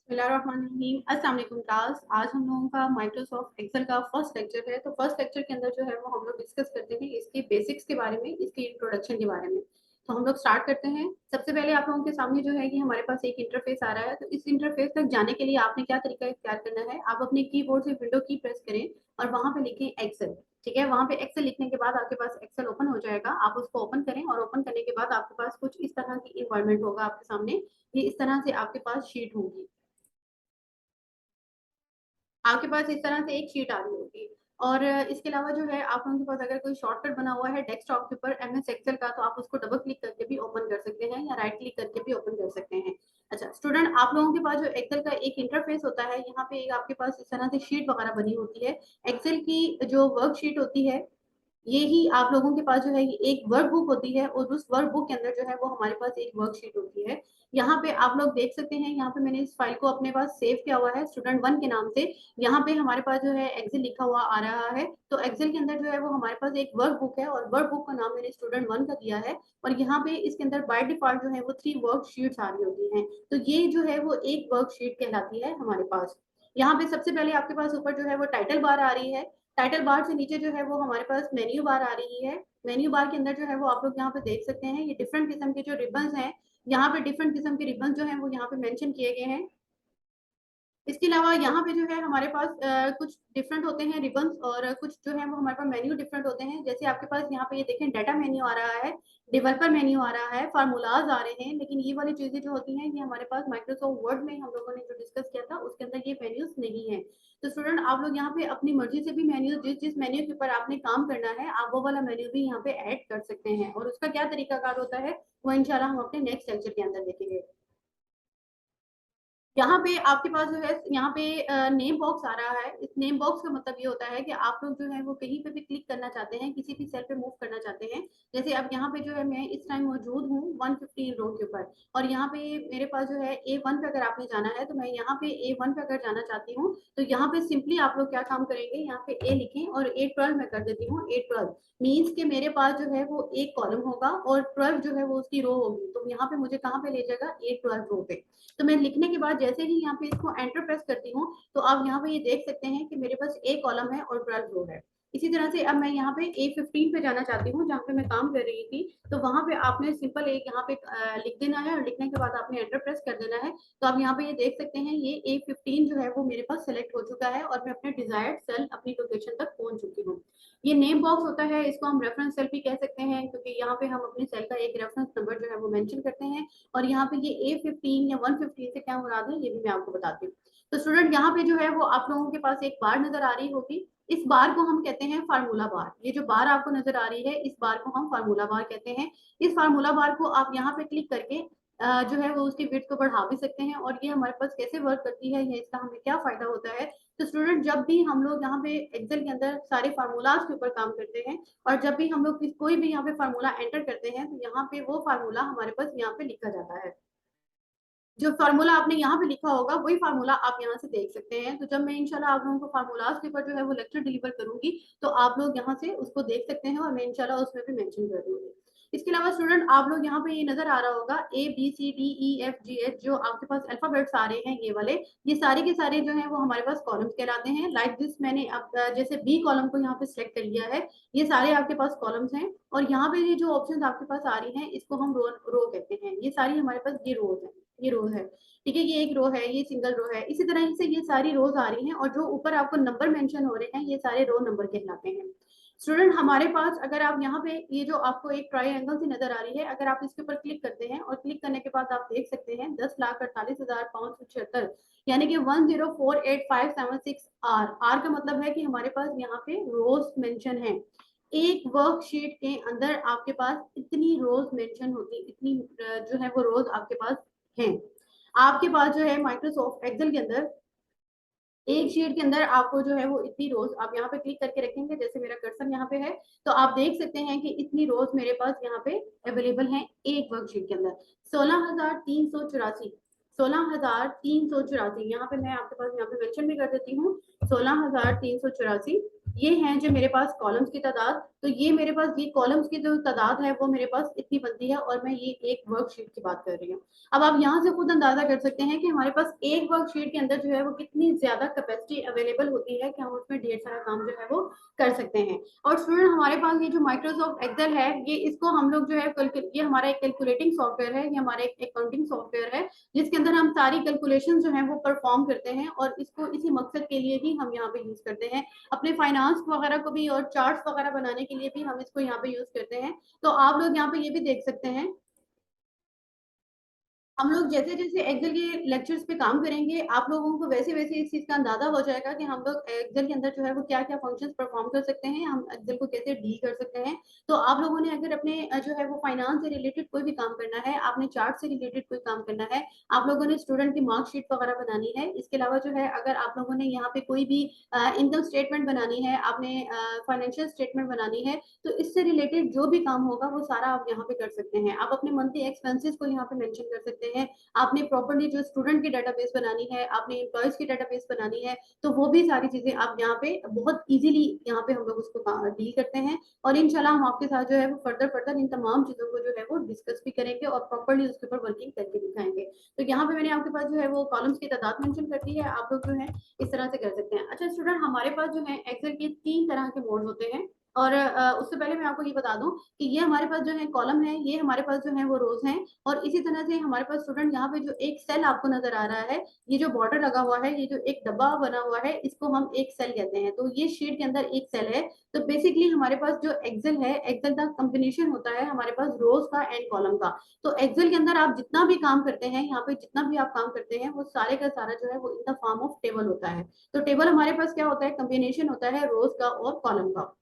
बिस्मिल्लाहिर्रहमानिर्रहीम। अस्सलाम वालेकुम क्लास। आज हम लोगों का माइक्रोसॉफ्ट एक्सेल का फर्स्ट लेक्चर है। तो फर्स्ट लेक्चर के अंदर जो है वो हम लोग डिस्कस करते हैं इसके बेसिक्स के बारे में, इसकी इंट्रोडक्शन के बारे में। तो हम लोग स्टार्ट करते हैं। सबसे पहले आप लोगों के सामने जो है कि हमारे पास एक इंटरफेस आ रहा है। तो इस इंटरफेस तक जाने के लिए आपने क्या तरीका इख्तियार करना है, आप अपने कीबोर्ड से विंडो की प्रेस करें और वहां पे लिखें एक्सेल। ठीक है, वहां पे एक्सेल लिखने के बाद आपके पास एक्सेल ओपन हो जाएगा। आप उसको ओपन करें और ओपन करने के बाद आपके पास कुछ इस तरह की इन्वायरमेंट होगा आपके सामने। ये इस तरह से आपके पास शीट होगी, आपके पास इस तरह से एक शीट आ रही होगी। और इसके अलावा जो है आप लोगों के पास अगर कोई शॉर्टकट बना हुआ है डेस्कटॉप के ऊपर एमएस एक्सेल का, तो आप उसको डबल क्लिक करके भी ओपन कर सकते हैं या राइट क्लिक करके भी ओपन कर सकते हैं। अच्छा स्टूडेंट, आप लोगों के पास जो एक्सेल का एक इंटरफेस होता है, यहाँ पे एक आपके पास इस तरह से शीट वगैरह बनी होती है। एक्सेल की जो वर्कशीट होती है, ये ही आप लोगों के पास जो है ये एक वर्क बुक होती है और उस वर्क बुक के अंदर जो है वो हमारे पास एक वर्कशीट होती है। यहाँ पे आप लोग देख सकते हैं, यहाँ पे मैंने इस फाइल को अपने पास सेव किया हुआ है स्टूडेंट वन के नाम से। यहाँ पे हमारे पास जो है एक्सेल लिखा हुआ आ रहा है। तो एक्सेल के अंदर जो है वो हमारे पास एक वर्क बुक है और वर्क बुक का नाम मैंने स्टूडेंट वन का दिया है। और यहाँ पे इसके अंदर बाय डिफॉल्ट जो है वो 3 वर्कशीट्स आ रही होती हैं। तो ये जो है वो एक वर्कशीट कहलाती है हमारे पास। यहाँ पे सबसे पहले आपके पास ऊपर जो है वो टाइटल बार आ रही है। टाइटल बार से नीचे जो है वो हमारे पास मेन्यू बार आ रही है। मेन्यू बार के अंदर जो है वो आप लोग यहाँ पे देख सकते हैं, ये डिफरेंट किस्म के जो रिबन्स हैं, यहाँ पे डिफरेंट किस्म के रिबन जो है वो यहाँ पे मेंशन किए गए हैं। इसके अलावा यहाँ पे जो है हमारे पास कुछ डिफरेंट होते हैं रिबन्स और कुछ जो है वो हमारे पास मेन्यू डिफरेंट होते हैं। जैसे आपके पास यहाँ पे ये देखें डाटा मेन्यू आ रहा है, डेवलपर मेन्यू आ रहा है, फार्मूलाज आ रहे हैं। लेकिन ये वाली चीजें जो होती हैं ये हमारे पास माइक्रोसॉफ्ट वर्ड में हम लोगों ने जो डिस्कस किया था उसके अंदर ये मेन्यूज नहीं है। तो स्टूडेंट आप लोग यहाँ पे अपनी मर्जी से भी मेन्यू, जिस जिस मेन्यू के ऊपर आपने काम करना है आप वो वाला मेन्यू भी यहाँ पे ऐड कर सकते हैं। और उसका क्या तरीकाकार होता है वो इंशाल्लाह हम अपने नेक्स्ट लेक्चर के अंदर देखेंगे। यहाँ पे आपके पास जो है यहाँ पे नेम बॉक्स आ रहा है। इस नेम बॉक्स का मतलब ये होता है कि आप लोग जो है वो कहीं पे भी क्लिक करना चाहते हैं, किसी भी सेल पे मूव करना चाहते हैं। जैसे अब यहाँ पे जो है मैं इस टाइम मौजूद हूँ 115 रो के ऊपर और यहाँ पे मेरे पास जो है A1 पे अगर आपने जाना है तो मैं यहाँ पे A1 पे अगर जाना चाहती हूँ तो यहाँ पे सिंपली आप लोग क्या काम करेंगे, यहाँ पे A लिखें और A12 मैं कर देती हूँ। A12 मीन्स के मेरे पास जो है वो एक कॉलम होगा और 12 जो है वो उसकी रो होगी। तो यहाँ पे मुझे कहाँ पे ले जाएगा, A12 रो पे। तो मैं लिखने के बाद जैसे ही यहाँ पे इसको एंटर प्रेस करती हूँ तो आप यहाँ पे ये देख सकते हैं कि मेरे पास एक कॉलम है और 12 रो है। इसी तरह से अब मैं यहाँ पे A15 पे जाना चाहती हूँ जहाँ पे मैं काम कर रही थी। तो वहां पे आपने सिंपल एक यहाँ पे लिख देना है और लिखने के बाद आपने एंटर प्रेस कर देना है। तो आप यहाँ पे ये देख सकते हैं ये A15 जो है वो मेरे पास सेलेक्ट हो चुका है और मैं अपने डिजायर्ड सेल अपनी लोकेशन तक पहुंच चुकी हूँ। ये नेम बॉक्स होता है, इसको हम रेफरेंस सेल भी कह सकते हैं क्योंकि यहाँ पे हम अपने सेल का एक रेफरेंस नंबर जो है वो मेंशन करते हैं। और यहाँ पे ये A15 या 115 से क्या मुराद है ये भी मैं आपको बताती हूँ। तो स्टूडेंट यहाँ पे जो है वो आप लोगों के पास एक बार नजर आ रही होगी। इस बार को हम कहते हैं फार्मूला बार। ये जो बार आपको नजर आ रही है इस बार को हम फार्मूला बार कहते हैं। इस फार्मूला बार को आप यहाँ पे क्लिक करके जो है वो उसकी विड्थ को बढ़ा भी सकते हैं। और ये हमारे पास कैसे वर्क करती है या इसका हमें क्या फायदा होता है। तो स्टूडेंट जब भी हम लोग यहाँ पे एक्सेल के अंदर सारे फार्मूलाज के ऊपर काम करते हैं और जब भी हम लोग कोई भी यहाँ पे फार्मूला एंटर करते हैं तो यहाँ पे वो फार्मूला हमारे पास यहाँ पे लिखा जाता है। जो फार्मूला आपने यहाँ पे लिखा होगा वही फार्मूला आप यहाँ से देख सकते हैं। तो जब मैं इंशाल्लाह आप लोगों को फार्मूलाज के ऊपर जो है वो लेक्चर डिलीवर करूंगी तो आप लोग यहाँ से उसको देख सकते हैं और मैं इंशाल्लाह उसमें भी मेंशन कर दूंगी। इसके अलावा स्टूडेंट आप लोग यहाँ पे ये नजर आ रहा होगा ABCDEFGH जो आपके पास अल्फाबेट्स आ रहे हैं ये वाले, ये सारे के सारे जो है वो हमारे पास कॉलम्स कहलाते हैं। लाइक दिस मैंने अब जैसे बी कॉलम को यहाँ पे सिलेक्ट कर लिया है, ये सारे आपके पास कॉलम्स हैं। और यहाँ पे ये जो ऑप्शन आपके पास आ रही हैं इसको हम रो कहते हैं। ये सारी हमारे पास ये रोज है, ये रो है। ठीक है, ये एक रो है, ये सिंगल रो है। इसी तरह से ये सारी रोज आ रही हैं और जो ऊपर आपको नंबर मेंशन हो रहे हैं ये सारे रो नंबर कहलाते हैं। स्टूडेंट हमारे पास अगर आप यहाँ पे ये जो आपको एक ट्रायंगल सी नजर आ रही है, अगर आप इसके ऊपर क्लिक करते हैं और क्लिक करने के बाद आप देख सकते हैं 10,48,576 यानी कि 1048576 आर का मतलब है कि हमारे पास यहाँ पे रोज मेंशन है। एक वर्कशीट के अंदर आपके पास इतनी रोज मेंशन होती, इतनी जो है वो रोज आपके पास हैं। आपके पास जो है माइक्रोसॉफ्ट एक्सेल के अंदर एक शीट के अंदर आपको जो है वो इतनी रोज आप यहाँ पे क्लिक करके रखेंगे, जैसे मेरा कर्सर यहाँ पे है तो आप देख सकते हैं कि इतनी रोज मेरे पास यहाँ पे अवेलेबल हैं एक वर्कशीट के अंदर। 16,384, 16,384 यहाँ पे मैं आपके पास यहाँ पे मेंशन भी कर देती हूँ। 16,384 ये हैं जो मेरे पास कॉलम्स की तादाद। तो ये मेरे पास ये कॉलम्स की जो तादाद है वो मेरे पास इतनी बनती है, और मैं ये एक वर्कशीट की बात कर रही हूँ। अब आप यहाँ से खुद अंदाजा कर सकते हैं कि हमारे पास एक वर्कशीट के अंदर जो है वो कितनी ज्यादा कैपेसिटी अवेलेबल होती है कि हम उसमें ढेर सारा काम जो है वो कर सकते हैं। और स्टूडेंट, हमारे पास ये जो माइक्रोसॉफ्ट एक्सेल है, ये इसको हम लोग जो है ये हमारा एक कैलकुलेटिंग सॉफ्टवेयर है, ये हमारा एक अकाउंटिंग सॉफ्टवेयर है, जिसके अंदर हम सारी कैलकुलेशन जो है वो परफॉर्म करते हैं, और इसको इसी मकसद के लिए ही हम यहाँ पे यूज करते हैं। अपने फाइनेंस वगैरह को भी और चार्ट्स वगैरह बनाने के लिए भी हम इसको यहाँ पे यूज करते हैं। तो आप लोग यहाँ पे ये भी देख सकते हैं, हम लोग जैसे जैसे एक्सेल के लेक्चर्स पे काम करेंगे, आप लोगों को वैसे वैसे इस चीज का अंदाजा हो जाएगा कि हम लोग एक्सेल के अंदर जो है वो क्या क्या फंक्शंस परफॉर्म कर सकते हैं, हम एक्सेल को कैसे डील कर सकते हैं। तो आप लोगों ने अगर अपने जो है वो फाइनेंस से रिलेटेड कोई भी काम करना है, आपने चार्ट से रिलेटेड कोई काम करना है, आप लोगों ने स्टूडेंट की मार्कशीट वगैरह बनानी है, इसके अलावा जो है अगर आप लोगों ने यहाँ पे कोई भी इनकम स्टेटमेंट बनानी है, आपने फाइनेंशियल स्टेटमेंट बनानी है, तो इससे रिलेटेड जो भी काम होगा वो सारा आप यहाँ पे कर सकते हैं। आप अपने मंथली एक्सपेंसेस को यहाँ पे मेंशन कर सकते हैं। आपने प्रॉपर्ली जो स्टूडेंट की डेटाबेस बनानी है, आपने एम्प्लॉयज की डेटाबेस बनानी है, तो वो भी सारी चीजें आप यहाँ पे बहुत इजीली यहाँ पे हम लोग उसको डील करते हैं। और इंशाल्लाह हम आपके साथ जो है वो फर्दर फर्दर इन तमाम चीजों को जो है वो डिस्कस भी करेंगे और प्रॉपर्ली उसके ऊपर वर्किंग करके दिखाएंगे। तो यहाँ पे मैंने आपके पास जो है वो कॉलम्स की तादाद मेंशन कर दी है, आप लोग जो है इस तरह से कर सकते हैं। अच्छा स्टूडेंट, हमारे पास जो है एक्सेल के 3 तरह के मोड होते हैं, और उससे पहले मैं आपको ये बता दूं कि ये हमारे पास जो है कॉलम है, ये हमारे पास जो है वो रोज हैं, और इसी तरह से हमारे पास स्टूडेंट यहाँ पे जो एक सेल आपको नजर आ रहा है, ये जो बॉर्डर लगा हुआ है, ये जो एक डब्बा बना हुआ है, इसको हम एक सेल कहते हैं। तो ये शीट के अंदर एक सेल है। तो बेसिकली हमारे पास जो एक्सेल है, एक्सेल का कॉम्बिनेशन होता है हमारे पास रोज का एंड कॉलम का। तो एक्सेल के अंदर आप जितना भी काम करते हैं, यहाँ पे जितना भी आप काम करते हैं, वो सारे का सारा जो है वो in the form of table होता है। तो टेबल हमारे पास क्या होता है, कॉम्बिनेशन होता है रोज का और कॉलम का।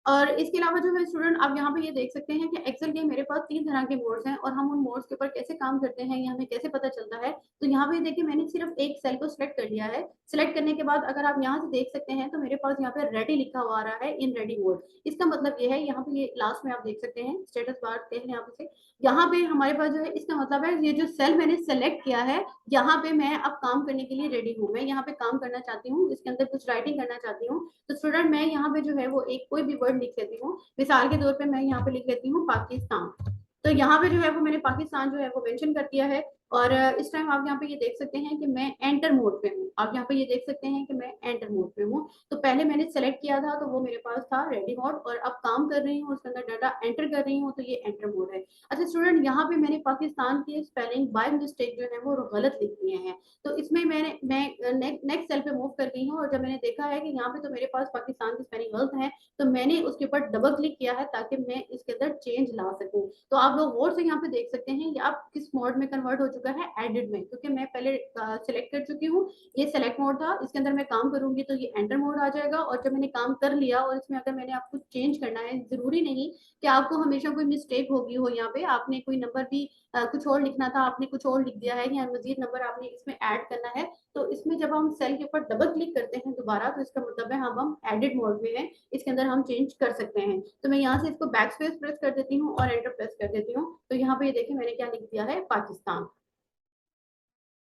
और इसके अलावा जो है स्टूडेंट, आप यहाँ पे ये देख सकते हैं कि एक्सेल के मेरे पास 3 तरह के मोड्स हैं, और हम उन मोड्स के ऊपर कैसे काम करते हैं, ये हमें कैसे पता चलता है। तो यहाँ पे देखिए, मैंने सिर्फ एक सेल को सिलेक्ट कर लिया है। सिलेक्ट करने के बाद अगर आप यहाँ से देख सकते हैं, तो मेरे पास यहाँ पे रेडी लिखा हुआ आ रहा है, इन रेडी मोड। इसका मतलब ये है, यहाँ पे ये लास्ट में आप देख सकते हैं स्टेटस बार देख लें आप इसे। यहाँ पे हमारे पास जो है, इसका मतलब है ये जो सेल मैंने सेलेक्ट किया है, यहाँ पे मैं अब काम करने के लिए रेडी हूँ, मैं यहाँ पे काम करना चाहती हूँ, इसके अंदर कुछ राइटिंग करना चाहती हूँ। तो स्टूडेंट, मैं यहाँ पे जो है वो एक कोई भी वर्ड लिख लेती हूँ। मिसाल के तौर पे मैं यहाँ पे लिख लेती हूँ पाकिस्तान। तो यहाँ पे जो है वो मैंने पाकिस्तान जो है वो मेंशन कर दिया है। और इस टाइम आप यहाँ पे ये देख सकते हैं कि मैं एंटर मोड पे हूँ। आप यहाँ पे ये देख सकते हैं कि मैं एंटर मोड पे हूँ। तो पहले मैंने सेलेक्ट किया था, तो वो मेरे पास था रेडी मोड, और अब काम कर रही हूँ, उसके अंदर डाटा एंटर कर रही हूँ, तो ये एंटर मोड है। अच्छा स्टूडेंट, यहाँ पे मैंने पाकिस्तान की स्पेलिंग बाय मिस्टेक जो है वो गलत लिख दिए हैं। तो इसमें मैं नेक्स्ट सेल पे मूव कर गई हूँ, और जब मैंने देखा है कि यहाँ पे तो मेरे पास पाकिस्तान की स्पेलिंग गलत है, तो मैंने उसके ऊपर डबल क्लिक किया है ताकि मैं इसके अंदर चेंज ला सकूं। तो आप लोग और से यहाँ पे देख सकते हैं ये आप किस मोड में कन्वर्ट हो चुका है, एडिट में, क्योंकि मैं पहले सिलेक्ट कर चुकी हूँ। ये सेलेक्ट मोड था, इसके अंदर मैं काम करूंगी तो ये एंटर मोड आ जाएगा। और जब मैंने काम कर लिया, और इसमें अगर मैंने आपको चेंज करना है, जरूरी नहीं कि आपको हमेशा कोई मिस्टेक होगी हो, यहाँ पे आपने कोई नंबर भी कुछ और लिखना था, आपने कुछ और लिख दिया है, या मजीद नंबर आपने इसमें ऐड करना है, तो इसमें जब हम सेल के ऊपर डबल क्लिक करते हैं दोबारा, तो इसका मतलब है हम एडिट मोड में हैं, इसके अंदर हम चेंज कर सकते हैं। तो मैं यहाँ से इसको बैक स्पेस प्रेस कर देती हूँ और एंटर प्रेस कर देती हूँ। तो यहाँ पे ये देखिए मैंने क्या लिख दिया है, पाकिस्तान।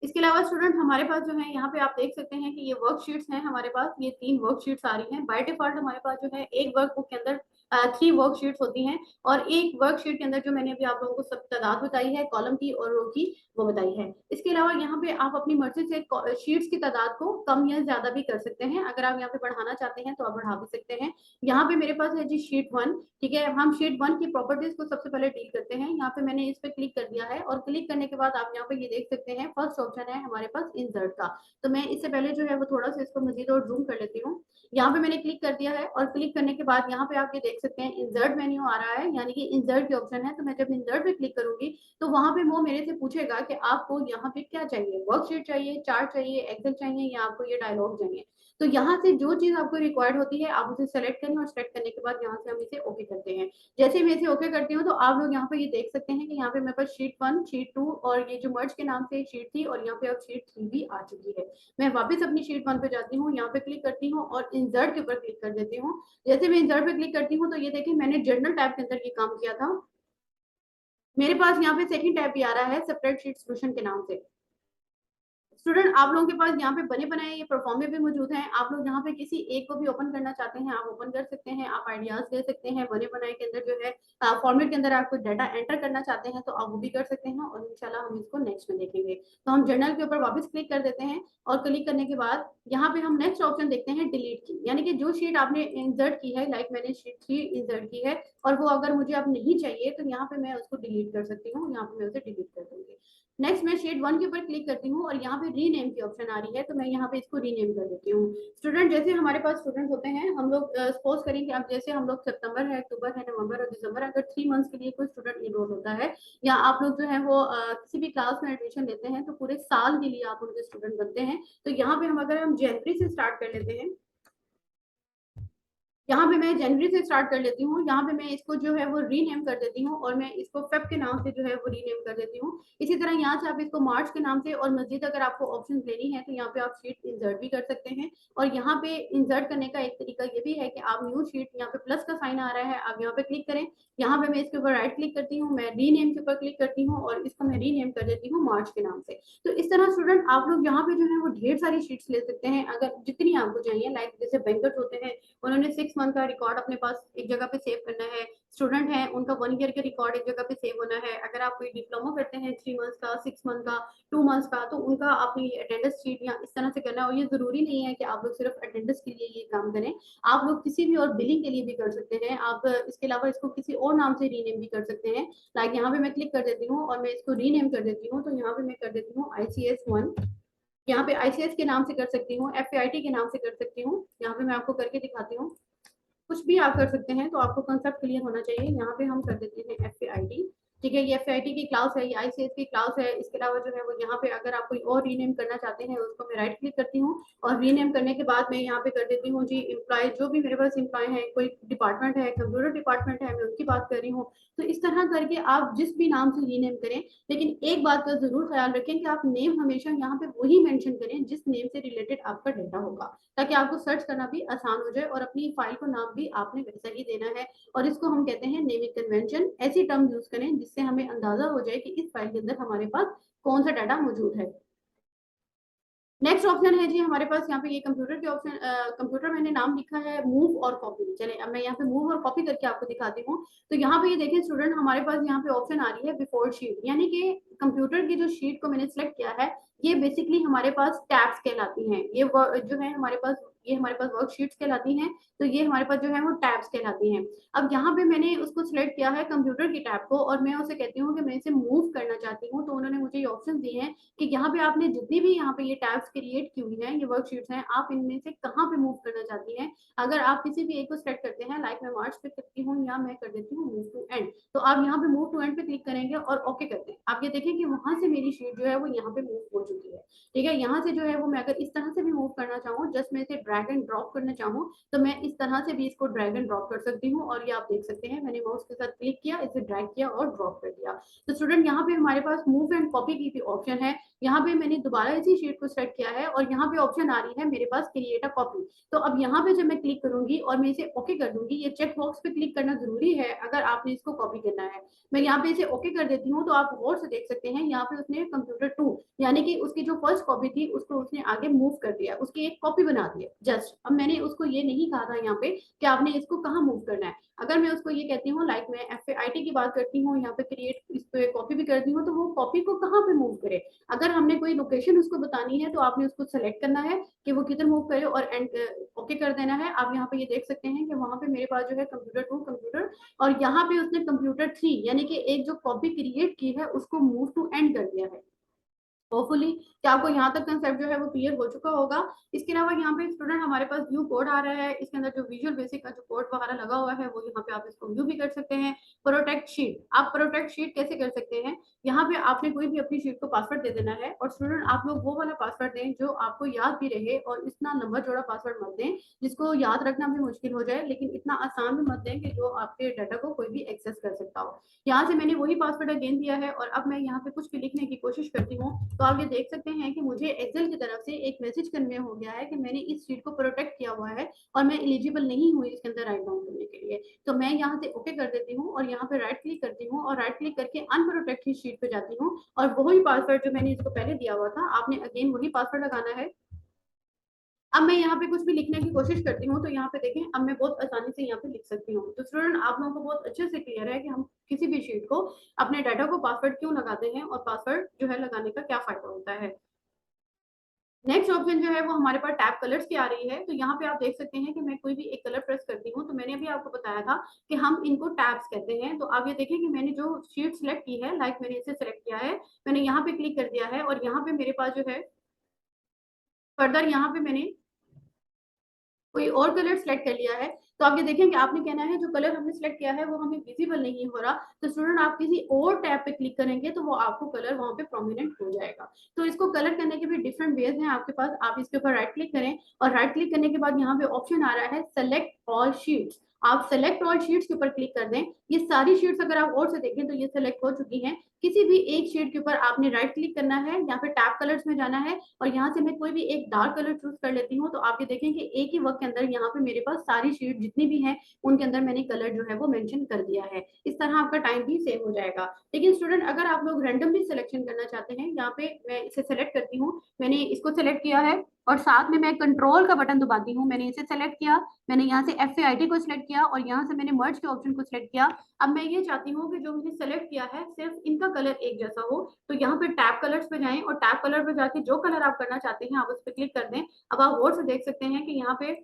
इसके अलावा स्टूडेंट, हमारे पास जो है यहाँ पे आप देख सकते हैं कि ये वर्कशीट्स हैं हमारे पास, ये 3 वर्कशीट्स आ रही हैं बाय डिफॉल्ट। हमारे पास जो है एक वर्कबुक के अंदर 3 वर्कशीट्स होती हैं, और एक वर्कशीट के अंदर जो मैंने अभी आप लोगों को सब तादाद बताई है कॉलम की और रो की, वो बताई है। इसके अलावा यहाँ पे आप अपनी मर्जी से शीट्स की तादाद को कम या ज्यादा भी कर सकते हैं। अगर आप यहाँ पे बढ़ाना चाहते हैं तो आप बढ़ा भी सकते हैं। यहाँ पे मेरे पास है जी शीट 1। ठीक है, हम शीट 1 की प्रॉपर्टीज को सबसे पहले डील करते हैं। यहाँ पे मैंने इस पे क्लिक कर दिया है, और क्लिक करने के बाद आप यहाँ पे ये देख सकते हैं फर्स्ट ऑप्शन है हमारे पास इंसर्ट का। तो मैं इससे पहले जो है वो थोड़ा सा इसको मजीद और जूम कर लेती हूँ। यहाँ पे मैंने क्लिक कर दिया है, और क्लिक करने के बाद यहाँ पे आप ये देख सकते हैं इंसर्ट मेन्यू आ रहा है, यानी कि इंसर्ट की ऑप्शन है। तो मैं जब इंसर्ट पे क्लिक करूंगी, तो वहां पे वो मेरे से पूछेगा कि आपको यहाँ पे क्या चाहिए, वर्कशीट चाहिए, चार्ट चाहिए, एक्सेल चाहिए, या आपको ये डायलॉग चाहिए। तो यहाँ से जो चीज आपको रिक्वायर्ड होती है, आप उसे सेलेक्ट करें, और सेलेक्ट करने के बाद यहाँ से हम इसे ओके करते हैं। जैसे मैं इसे ओके करती हूँ, तो आप लोग यहाँ पे ये देख सकते हैं कि यहाँ पे मेरे पास शीट 1, शीट 2, और ये जो मर्ज के नाम से एक शीट थी, और यहाँ पे अब शीट 3 भी आ चुकी है। मैं वापस अपनी शीट 1 पे जाती हूँ, यहाँ पे क्लिक करती हूँ, और इंसर्ट के ऊपर क्लिक कर देती हूँ। जैसे मैं इंसर्ट पे क्लिक करती हूँ, तो ये देखिए मैंने जर्नल टैब के अंदर ये काम किया था। मेरे पास यहाँ पे सेकंड टैब भी आ रहा है सेपरेट शीट सोल्यूशन के नाम से। स्टूडेंट आप लोगों के पास यहाँ पे बने बनाए ये परफॉर्मे भी मौजूद हैं। आप लोग यहाँ पे किसी एक को भी ओपन करना चाहते हैं, आप ओपन कर सकते हैं। आप आइडियाज दे सकते हैं। बने बनाए के अंदर जो है फॉर्मेट के अंदर आप कोई डाटा एंटर करना चाहते हैं तो आप वो भी कर सकते हैं, और इंशाल्लाह हम इसको नेक्स्ट में देखेंगे। तो हम जर्नल के ऊपर वापस क्लिक कर देते हैं, और क्लिक करने के बाद यहाँ पे हम नेक्स्ट ऑप्शन देखते हैं डिलीट की, यानी कि जो शीट आपने इंसर्ट की है, लाइक मैंने शीट 3 इंसर्ट की है और वो अगर मुझे अब नहीं चाहिए तो यहाँ पे मैं उसको डिलीट कर सकती हूँ। यहाँ पे मैं उसे डिलीट कर दूंगी। नेक्स्ट मैं शीट 1 के ऊपर क्लिक करती हूँ और यहाँ पे रीनेम की ऑप्शन आ रही है, तो मैं यहाँ पे इसको रीनेम कर देती हूँ। स्टूडेंट जैसे हमारे पास स्टूडेंट होते हैं, हम लोग सपोज करें कि अब जैसे हम लोग सितंबर है, अक्टूबर है, नवंबर और दिसंबर, अगर 3 मंथ्स के लिए कोई स्टूडेंट इनरोल होता है या आप लोग जो है वो किसी भी क्लास में एडमिशन लेते हैं तो पूरे साल के लिए आप उनके स्टूडेंट बनते हैं। तो यहाँ पे हम अगर हम जनवरी से स्टार्ट कर लेते हैं, यहाँ पे मैं जनवरी से स्टार्ट कर लेती हूँ। यहाँ पे मैं इसको जो है वो रीनेम कर देती हूँ और मैं इसको फेब के नाम से जो है वो रीनेम कर देती हूँ। इसी तरह यहाँ से आप इसको मार्च के नाम से, और मजीद अगर आपको ऑप्शन लेनी है तो यहाँ पे आप शीट इंसर्ट भी कर सकते हैं। और यहाँ पे इंसर्ट करने का एक तरीका ये भी है कि आप न्यू शीट, यहाँ पे प्लस का साइन आ रहा है, आप यहाँ पे क्लिक करें। यहाँ पे मैं इसके ऊपर राइट क्लिक करती हूँ, मैं रीनेम के ऊपर क्लिक करती हूँ और इसको मैं रीनेम कर देती हूँ मार्च के नाम से। तो इस तरह स्टूडेंट आप लोग यहाँ पे जो है वो ढेर सारी शीट्स ले सकते हैं अगर जितनी आपको चाहिए। लाइक जैसे बैंकर्स होते हैं, उन्होंने 6 मंथ का रिकॉर्ड अपने पास एक जगह पे सेव करना है। स्टूडेंट है, उनका 1 ईयर का रिकॉर्ड एक जगह पे सेव होना है। अगर आप कोई डिप्लोमा करते हैं 3 मंथ्स का, 6 मंथ का, 2 मंथ्स का, तो उनका अपनी अटेंडेंस शीट या इस तरह से करना है। और ये जरूरी नहीं है कि आप लोग सिर्फ अटेंडेंस के लिए ये काम करें, आप लोग किसी भी और बिलिंग के लिए भी कर सकते हैं। आप इसके अलावा इसको किसी और नाम से रीनेम भी कर सकते हैं। लाइक यहाँ पे मैं क्लिक कर देती हूँ और मैं इसको रीनेम कर देती हूँ। तो यहाँ पे मैं कर देती हूँ ICS1, यहाँ पे ICS के नाम से कर सकती हूँ, FAIT के नाम से कर सकती हूँ। यहाँ पे मैं आपको करके दिखाती हूँ। कुछ भी आप कर सकते हैं, तो आपको कंसेप्ट क्लियर होना चाहिए। यहाँ पे हम कर देते हैं FAIT। ठीक है, ये FAIT की क्लास है, ये ICS की क्लास है। इसके अलावा जो है वो यहाँ पे अगर आप कोई और रीनेम करना चाहते हैं उसको मैं राइट क्लिक करती हूँ, और रीनेम करने के बाद मैं यहाँ पे कर देती हूँ जी एम्प्लॉय। जो भी मेरे पास एम्प्लॉय है, कोई डिपार्टमेंट है, कंप्यूटर डिपार्टमेंट है, मैं उनकी बात कर रही हूँ। तो इस तरह करके आप जिस भी नाम से रीनेम करें, लेकिन एक बात का जरूर ख्याल रखें कि आप नेम हमेशा यहाँ पे वही मेंशन करें जिस नेम से रिलेटेड आपका डेटा होगा, ताकि आपको सर्च करना भी आसान हो जाए और अपनी फाइल को नाम भी आपने वैसा ही देना है। और इसको हम कहते हैं नेमिंग कन्वेंशन। ऐसी टर्म यूज करें जिससे हमें अंदाजा हो जाए कि इस फाइल के अंदर हमारे पास कौन सा डाटा मौजूद है। नेक्स्ट ऑप्शन है जी हमारे पास यहाँ पे ये कंप्यूटर के ऑप्शन, कंप्यूटर मैंने नाम लिखा है मूव और कॉपी। चले अब मैं यहाँ पे मूव और कॉपी करके आपको दिखाती हूँ। तो यहाँ पे ये देखें स्टूडेंट, हमारे पास यहाँ पे ऑप्शन आ रही है बिफोर शीट, यानी कि कंप्यूटर की जो शीट को मैंने सिलेक्ट किया है, ये बेसिकली हमारे पास टैब्स कहलाती हैं। ये जो है हमारे पास, ये हमारे पास वर्कशीट्स कहलाती हैं। तो ये हमारे पास जो है वो टैब्स कहलाती हैं। अब यहाँ पे मैंने उसको सिलेक्ट किया है कंप्यूटर की टैब को, और मैं उसे कहती हूँ कि मैं इसे मूव करना चाहती हूँ। तो उन्होंने मुझे ये ऑप्शन दिए हैं कि यहाँ पे आपने जितनी भी यहाँ पे ये टैब्स क्रिएट की हुई हैं, ये वर्कशीट्स हैं, आप इनमें से कहाँ पे मूव करना चाहती हैं। अगर आप किसी भी एक को सेलेक्ट करते हैं, लाइक मैं मार्च पे करती हूँ, या मैं कर देती हूँ मूव टू एंड, तो आप यहाँ पे मूव टू एंड पे क्लिक करेंगे और ओके करते हैं। आप ये देखें कि वहां से मेरी शीट जो है वो यहाँ पे मूव हो चुकी है। ठीक है, यहाँ से जो है वो मैं अगर इस तरह से भी मूव करना चाहूँ, जस्ट मैं इसे ड्रैग एंड ड्रॉप करना चाहूँ, तो मैं इस तरह से भी इसको ड्रैग एंड ड्रॉप कर सकती हूँ। और ये आप देख सकते हैं, मैंने माउस के साथ क्लिक किया, इसे ड्रैग किया और ड्रॉप कर दिया। तो स्टूडेंट यहाँ पे हमारे पास मूव एंड कॉपी की भी ऑप्शन है। यहाँ पे मैंने दोबारा इसी शीट को सेलेक्ट किया है और यहाँ पे ऑप्शन आ रही है मेरे पास क्रिएट अ कॉपी। तो अब यहाँ पे जब मैं क्लिक करूंगी और मैं इसे ओके कर दूंगी, ये चेक बॉक्स पे क्लिक करना जरूरी है अगर आपने इसको कॉपी करना है। मैं यहाँ पे इसे ओके कर देती हूँ, तो आप गौर से देख सकते हैं यहाँ पे उसने कंप्यूटर 2, यानी कि उसकी जो फर्स्ट कॉपी थी उसको उसने आगे मूव कर दिया, उसकी एक कॉपी बना दी है जस्ट। अब मैंने उसको ये नहीं कहा था यहाँ पे कि आपने इसको कहाँ मूव करना है। अगर मैं उसको ये कहती हूँ, लाइक मैं FAIT की बात करती हूँ, यहाँ पे क्रिएट इस पे कॉपी भी करती हूँ, तो वो कॉपी को कहाँ पे मूव करे। अगर हमने कोई लोकेशन उसको बतानी है तो आपने उसको सेलेक्ट करना है कि वो किधर मूव करे और एंड ओके कर देना है। आप यहाँ पे ये देख सकते हैं कि वहां पे मेरे पास जो है कंप्यूटर 2 कंप्यूटर, और यहाँ पे उसने कंप्यूटर 3 यानी कि एक जो कॉपी क्रिएट की है उसको मूव टू एंड कर दिया है। होपफुली कि आपको यहाँ तक कंसेप्ट जो है वो क्लियर हो चुका होगा। इसके अलावा यहाँ पे स्टूडेंट हमारे पास व्यू कोड आ रहा है, इसके अंदर जो विजुअल बेसिक का जो कोड वगैरह लगा हुआ है वो यहाँ पे आप इसको व्यू भी कर सकते हैं। प्रोटेक्ट शीट, आप प्रोटेक्ट शीट कैसे कर सकते हैं, यहाँ पे आपने कोई भी अपनी शीट को पासवर्ड दे देना है, और स्टूडेंट आप लोग वो वाला पासवर्ड दें जो आपको याद भी रहे, और इतना लंबा चौड़ा पासवर्ड मत दें जिसको याद रखना भी मुश्किल हो जाए, लेकिन इतना आसान भी मत दें कि जो आपके डाटा को कोई भी एक्सेस कर सकता हो। यहाँ से मैंने वही पासवर्ड अगेन दिया है, और अब मैं यहाँ पे कुछ भी लिखने की कोशिश करती हूँ तो आप ये देख सकते हैं कि मुझे एक्सेल की तरफ से एक मैसेज कन्वे हो गया है कि मैंने इस शीट को प्रोटेक्ट किया हुआ है और मैं एलिजिबल नहीं हुई इसके अंदर राइट डाउन करने के लिए। तो मैं यहाँ से ओके कर देती हूँ और यहाँ पे राइट क्लिक करती हूँ और राइट क्लिक करके अनप्रोटेक्टेड शीट पे जाती हूँ और वही पासवर्ड जो मैंने इसको पहले दिया हुआ था, आपने अगेन वही पासवर्ड लगाना है। अब मैं यहाँ पे कुछ भी लिखने की कोशिश करती हूँ तो यहाँ पे देखें, अब मैं बहुत आसानी से यहाँ पे लिख सकती हूँ। तो स्टूडेंट, आप लोगों को बहुत अच्छे से क्लियर है कि हम किसी भी शीट को अपने डाटा को पासवर्ड क्यों लगाते हैं और पासवर्ड जो है लगाने का क्या फायदा होता है। नेक्स्ट ऑप्शन जो है वो हमारे पास टैब कलर्स की आ रही है। तो यहाँ पे आप देख सकते हैं कि मैं कोई भी एक कलर प्रेस करती हूँ तो मैंने अभी आपको बताया था कि हम इनको टैब्स कहते हैं। तो आप ये देखें कि मैंने जो शीट सिलेक्ट की है, लाइक मैंने इसे सिलेक्ट किया है, मैंने यहाँ पे क्लिक कर दिया है और यहाँ पे मेरे पास जो है फर्दर यहाँ पे मैंने कोई और कलर सेलेक्ट कर लिया है। तो आप ये देखें कि आपने कहना है जो कलर हमने सेलेक्ट किया है वो हमें विजिबल नहीं हो रहा। तो स्टूडेंट, आप किसी और टैब पे क्लिक करेंगे तो वो आपको कलर वहां पे प्रोमिनेंट हो जाएगा। तो इसको कलर करने के भी डिफरेंट वेज हैं आपके पास। आप इसके ऊपर राइट क्लिक करें और राइट क्लिक करने के बाद यहाँ पे ऑप्शन आ रहा है सेलेक्ट ऑल शीट्स। आप सेलेक्ट ऑल शीट्स के ऊपर क्लिक कर दें। ये सारी शीट्स अगर आप और से देखें तो ये सेलेक्ट हो चुकी हैं। किसी भी एक शीट के ऊपर आपने राइट क्लिक करना है, यहाँ पे टैब कलर्स में जाना है और यहाँ से मैं कोई भी एक डार्क कलर चूज कर लेती हूँ। तो आप ये देखें कि एक ही वक्त के अंदर यहाँ पे मेरे पास सारी शीट जितनी भी है उनके अंदर मैंने कलर जो है वो मेंशन कर दिया है। इस तरह आपका टाइम भी सेव हो जाएगा। लेकिन स्टूडेंट, अगर आप लोग रैंडमली सिलेक्शन करना चाहते हैं, यहाँ पे मैं इसे सेलेक्ट करती हूँ, मैंने इसको सेलेक्ट किया है और साथ में मैं कंट्रोल का बटन दबाती हूँ। मैंने इसे सेलेक्ट किया, मैंने यहाँ से FAIT को सिलेक्ट किया और यहाँ से मैंने मर्ज के ऑप्शन को सिलेक्ट किया। अब मैं ये चाहती हूँ कि जो मैंने सेलेक्ट किया है सिर्फ इनका कलर एक जैसा हो। तो यहाँ पे टैब कलर्स पे जाएं और टैब कलर पे जाके जो कलर आप करना चाहते हैं आप उस पर क्लिक कर दें। अब आप और से देख सकते हैं कि यहाँ पे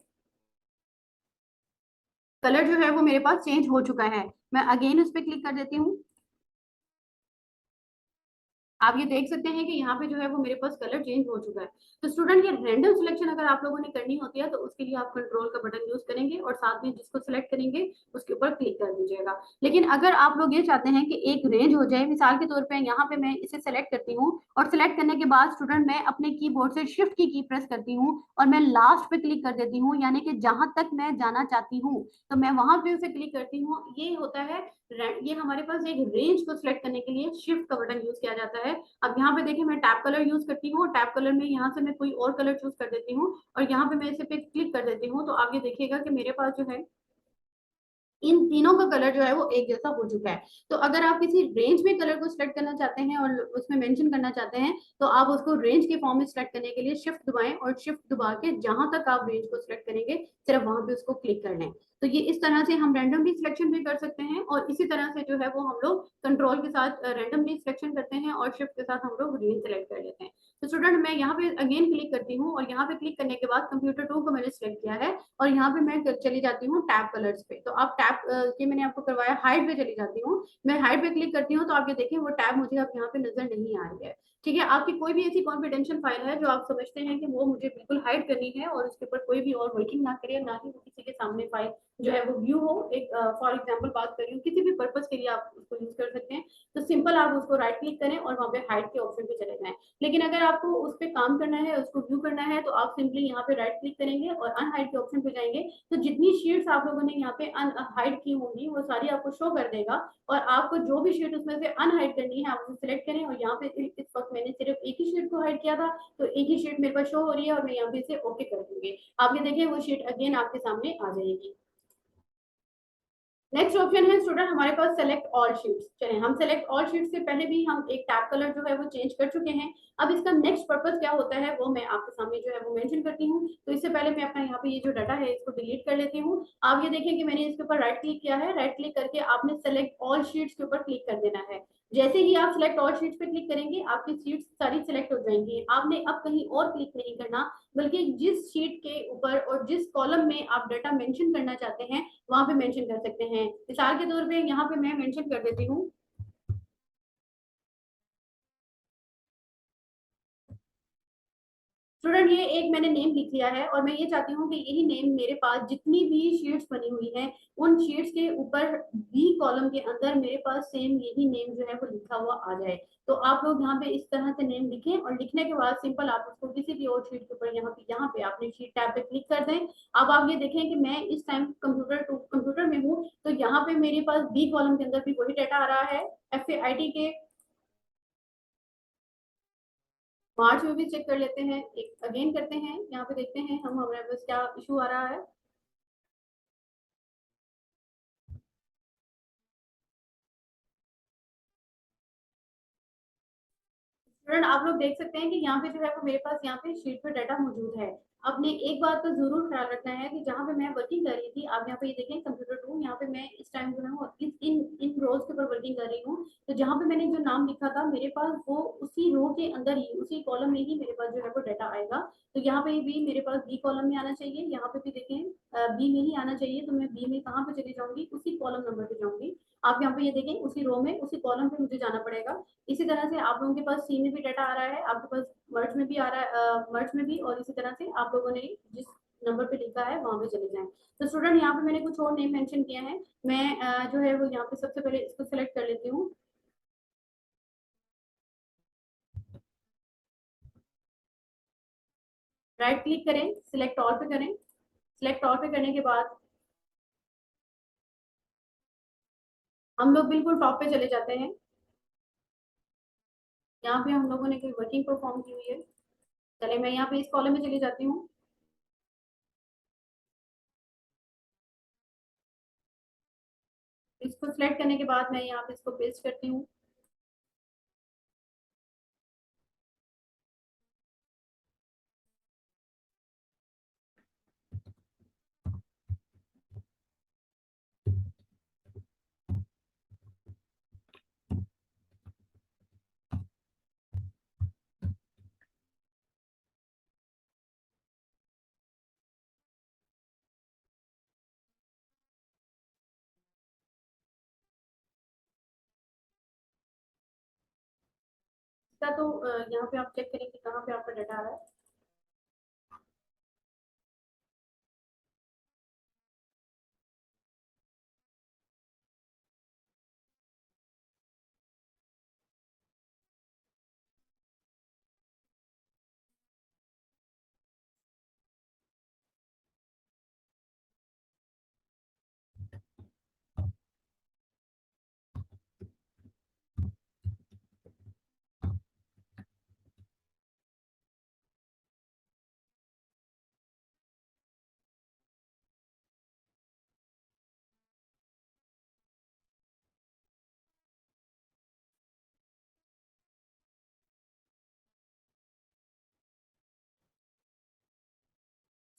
कलर जो है वो मेरे पास चेंज हो चुका है। मैं अगेन उस पर क्लिक कर देती हूँ। आप ये देख सकते हैं कि यहाँ पे जो है वो मेरे पास कलर चेंज हो चुका है। तो स्टूडेंट, ये रैंडम सिलेक्शन अगर आप लोगों ने करनी होती है तो उसके लिए आप कंट्रोल का बटन यूज करेंगे और साथ में जिसको सिलेक्ट करेंगे उसके ऊपर क्लिक कर दीजिएगा। लेकिन अगर आप लोग ये चाहते हैं कि एक रेंज हो जाए, मिसाल के तौर पर यहाँ पे मैं इसे सेलेक्ट करती हूँ और सिलेक्ट करने के बाद स्टूडेंट मैं अपने कीबोर्ड से शिफ्ट की प्रेस करती हूँ और मैं लास्ट पे क्लिक कर देती हूँ, यानी कि जहां तक मैं जाना चाहती हूँ तो मैं वहां पे उसे क्लिक करती हूँ। ये होता है, ये हमारे पास एक रेंज को सिलेक्ट करने के लिए शिफ्ट का बटन यूज किया जाता है। अब यहाँ पे देखिए, मैं टैब कलर यूज करती हूँ, टैब कलर में यहाँ से मैं कोई और कलर चूज कर देती हूँ और यहाँ पे मैं इसे पे क्लिक कर देती हूँ। तो आप ये देखिएगा कि मेरे पास जो है इन तीनों का कलर जो है वो एक जैसा हो चुका है। तो अगर आप किसी रेंज में कलर को सिलेक्ट करना चाहते हैं और उसमें मेंशन करना चाहते हैं तो आप उसको रेंज के फॉर्म में सिलेक्ट करने के लिए शिफ्ट दबाएं और शिफ्ट दबा के जहां तक आप रेंज को सिलेक्ट करेंगे सिर्फ वहां पे उसको क्लिक कर लें। तो ये इस तरह से हम रैंडमली सिलेक्शन भी कर सकते हैं और इसी तरह से जो है वो हम लोग कंट्रोल के साथ रैंडमली सिलेक्शन करते हैं और शिफ्ट के साथ हम लोग रेंज सेलेक्ट कर लेते हैं। तो स्टूडेंट, मैं यहाँ पे अगेन क्लिक करती हूँ और यहाँ पे क्लिक करने के बाद कंप्यूटर 2 को मैंने सिलेक्ट किया है और यहाँ पे मैं चली जाती हूँ टैब कलर्स पे। तो आप टैब के मैंने आपको करवाया हाइड पे चली जाती हूँ। मैं हाइड पे क्लिक करती हूँ तो आप ये देखिए वो टैब मुझे अब यहाँ पे नजर नहीं आ रही है। ठीक है, आपकी कोई भी ऐसी कॉन्फिडेंशियल फाइल है जो आप समझते हैं कि वो मुझे बिल्कुल हाइड करनी है और उसके ऊपर कोई भी और वर्किंग ना करे, ना ही वो किसी के सामने फाइल जो है वो व्यू हो, एक फॉर एग्जाम्पल बात कर रही हूँ, किसी भी पर्पज के लिए आप उसको यूज कर सकते हैं। तो सिंपल आप उसको राइट क्लिक करें और वहां पे हाइड के ऑप्शन पे चले जाएं। लेकिन अगर आपको उस पर काम करना है, उसको व्यू करना है, तो आप सिंपली यहाँ पे राइट क्लिक करेंगे और अनहाइड के ऑप्शन पे जाएंगे। तो जितनी शीट्स आप लोगों ने यहाँ पे अनहाइड की होंगी वो सारी आपको शो कर देगा और आपको जो भी शीट उसमें से अनहाइड करनी है आप उसे सिलेक्ट करें। और यहाँ पे इस वक्त मैंने सिर्फ एक ही शीट को हाइड किया था तो एक ही शीट मेरे पास शो हो रही है और मैं यहाँ पे इसे ओके कर दूंगी। आप ये देखिए वो शीट अगेन आपके सामने आ जाएगी। नेक्स्ट ऑप्शन है स्टूडेंट हमारे पास सेलेक्ट ऑल शीट्स। चलिए, हम सेलेक्ट ऑल शीट्स से पहले भी हम एक टैब कलर जो है वो चेंज कर चुके हैं। अब इसका नेक्स्ट पर्पस क्या होता है वो मैं आपके सामने जो है वो मेंशन करती हूँ। तो इससे पहले मैं अपना यहाँ पे ये जो डाटा है इसको डिलीट कर लेती हूँ। आप ये देखें कि मैंने इसके ऊपर राइट क्लिक किया है, राइट क्लिक करके आपने सेलेक्ट ऑल शीट्स के ऊपर क्लिक कर देना है। जैसे ही आप सिलेक्ट ऑल शीट्स पे क्लिक करेंगे आपकी सीट्स सारी सिलेक्ट हो जाएंगी। आपने अब कहीं और क्लिक नहीं करना, बल्कि जिस शीट के ऊपर और जिस कॉलम में आप डाटा मेंशन करना चाहते हैं वहां पे मेंशन कर सकते हैं। मिसाल के तौर पे यहाँ पे मैं मेंशन कर देती हूँ स्टूडेंट, ये एक मैंने नेम लिख लिया है और मैं ये चाहती हूँ कि यही नेम मेरे पास जितनी भी शीट्स बनी हुई हैं उन शीट्स के ऊपर बी कॉलम के अंदर मेरे पास सेम यही नेम जो है वो लिखा हुआ आ जाए। तो आप लोग यहाँ पे इस तरह से नेम लिखें और लिखने के बाद सिंपल आप उसको किसी भी और शीट के ऊपर यहाँ पे आपने शीट टैब पे क्लिक कर दें। अब आप ये देखें कि मैं इस टाइम कंप्यूटर में हूँ तो यहाँ पे मेरे पास बी कॉलम के अंदर भी वही डाटा आ रहा है। FAIT के मार्च में भी चेक कर लेते हैं, एक अगेन करते हैं, यहाँ पे देखते हैं हम हमारे पास क्या इशू आ रहा है। स्टूडेंट आप लोग देख सकते हैं कि यहाँ पे जो है वो मेरे पास यहाँ पे शीट पे डाटा मौजूद है। आपने एक बात का जरूर ख्याल रखना है कि जहाँ पे मैं वर्किंग कर रही थी, आप यहाँ पे ये देखें कंप्यूटर टू, यहाँ पे मैं इस टाइम जो है वो इस इन इन रोज के ऊपर वर्किंग कर रही हूँ। तो जहाँ पे मैंने जो नाम लिखा था मेरे पास वो उसी रो के अंदर ही, उसी कॉलम में ही मेरे पास जो है वो डाटा आएगा। तो यहाँ पे भी मेरे पास बी कॉलम में आना चाहिए, यहाँ पे भी देखें बी में ही आना चाहिए। तो मैं बी में कहाँ पे चली जाऊंगी, उसी कॉलम नंबर पे जाऊंगी। आप यहाँ पे ये देखें उसी रो में उसी कॉलम पे मुझे जाना पड़ेगा। इसी तरह से आप लोगों के पास सी में भी डाटा आ रहा है, आपके पास मर्ज में भी आ रहा है, मर्ज में भी, और इसी तरह से आप लोगों ने जिस नंबर पे लिखा है वहां पे चले जाएं। तो स्टूडेंट यहाँ पे मैंने कुछ और नेम मेंशन किया है। मैं जो है वो यहाँ पे सबसे पहले इसको सिलेक्ट कर लेती हूँ। राइट क्लिक करें, सिलेक्ट ऑल पे करें। सिलेक्ट ऑल पे करने के बाद हम लोग बिल्कुल टॉप पे चले जाते हैं। यहाँ पे हम लोगों ने कोई वर्किंग परफॉर्म की हुई है। चले मैं यहाँ पे इस कॉलम में चली जाती हूँ। इसको सिलेक्ट करने के बाद मैं यहाँ पे इसको पेस्ट करती हूँ। इसका तो यहाँ पे आप चेक करेंगे कहाँ पे आपका डाटा आ रहा है।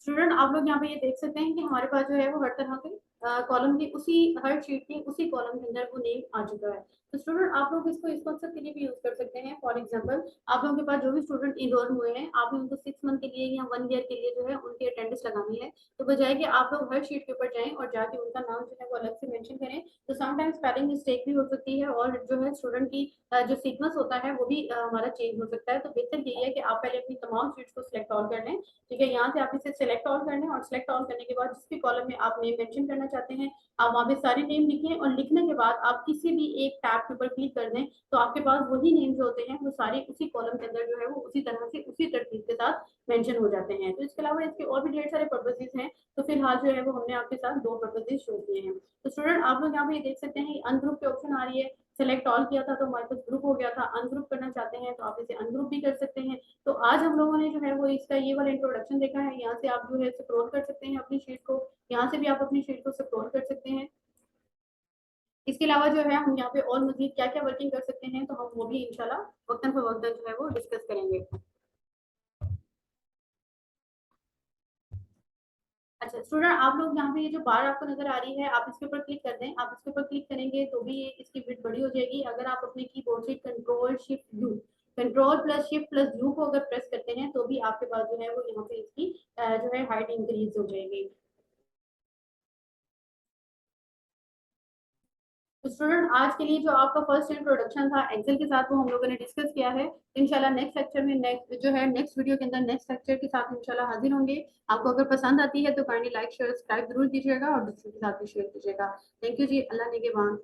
स्टूडेंट आप लोग यहाँ पे ये देख सकते हैं कि हमारे पास जो है वो हर तरह के कॉलम की उसी, हर शीट के उसी कॉलम के अंदर वो नेम आ चुका है। तो स्टूडेंट आप लोग इसको इस मकसद के लिए भी यूज कर सकते हैं। फॉर एग्जांपल आप लोगों के पास जो भी स्टूडेंट इनरोल हुए हैं, आप उनको 6 मंथ के लिए या 1 ईयर के लिए जो है उनकी अटेंडेंस लगानी है। तो बजाय कि आप लोग हर शीट के ऊपर जाएं और जाके उनका नाम जो है वो अलग से मेंशन करें, तो समटाइम्स स्पेलिंग मिस्टेक भी हो सकती है और जो है स्टूडेंट की जो सीक्वेंस होता है वो भी हमारा चेंज हो सकता है। तो बेहतर यही है कि आप पहले अपनी तमाम शीट्स को सिलेक्ट ऑल कर लें। ठीक है, यहाँ से आप इसे सिलेक्ट ऑल कर लें और सिलेक्ट ऑल करने के बाद जिस भी कॉलम में आप नेम मेंशन करना चाहते हैं, आप वहाँ पे सारे नेम लिखें और लिखने के बाद आप किसी भी एक टैब के ऊपर क्लिक कर दें, तो आपके पास वही नेम जो होते हैं वो सारे उसी कॉलम के अंदर जो है वो उसी तरह से उसी तरतीब के साथ मेंशन हो जाते हैं। तो इसके अलावा इसके और भी ढेर सारे पर्पसेस हैं। तो फिलहाल जो है वो हमने आपके साथ 2 पर्पसेस शो किए हैं। तो स्टूडेंट आप लोग यहाँ पे देख सकते हैं अनग्रुप के ऑप्शन आ रही है। सेलेक्ट ऑल किया था तो हमारे पास ग्रुप हो गया था, अनग्रुप करना चाहते हैं तो आप इसे अनग्रुप भी कर सकते हैं। तो आज हम लोगों ने जो है वो इसका ये वाला इंट्रोडक्शन देखा है। यहाँ से आप जो है स्क्रॉल कर सकते हैं अपनी शीट को, यहाँ से भी आप अपनी शीट को स्क्रॉल कर सकते हैं। इसके अलावा जो है हम यहाँ पे और मजीद क्या क्या वर्किंग कर सकते हैं तो हम वो भी इंशाल्लाह वक्तन फवक्तन जो है वो डिस्कस करेंगे। अच्छा स्टूडेंट आप लोग यहाँ पे ये जो बार आपको नजर आ रही है, आप इसके ऊपर क्लिक कर दें। आप इसके ऊपर क्लिक करेंगे तो भी ये इसकी विड्थ बड़ी हो जाएगी। अगर आप अपने कीबोर्ड से control plus shift plus you को अगर प्रेस करते हैं तो भी आपके पास जो है वो यहाँ पे इसकी जो है हाइट इंक्रीज हो जाएगी। तो स्टूडेंट आज के लिए जो आपका फर्स्ट इंट्रोडक्शन था एक्सेल के साथ वो हम लोगों ने डिस्कस किया है। इंशाल्लाह नेक्स्ट लेक्चर में नेक्स्ट जो है नेक्स्ट वीडियो के अंदर नेक्स्ट लेक्चर के साथ इंशाल्लाह हाजिर होंगे। आपको अगर पसंद आती है तो काइंडली लाइक शेयर सब्सक्राइब जरूर कीजिएगा और दूसरों के साथ भी शेयर कीजिएगा। थैंक यू जी, अल्लाह निगहबान।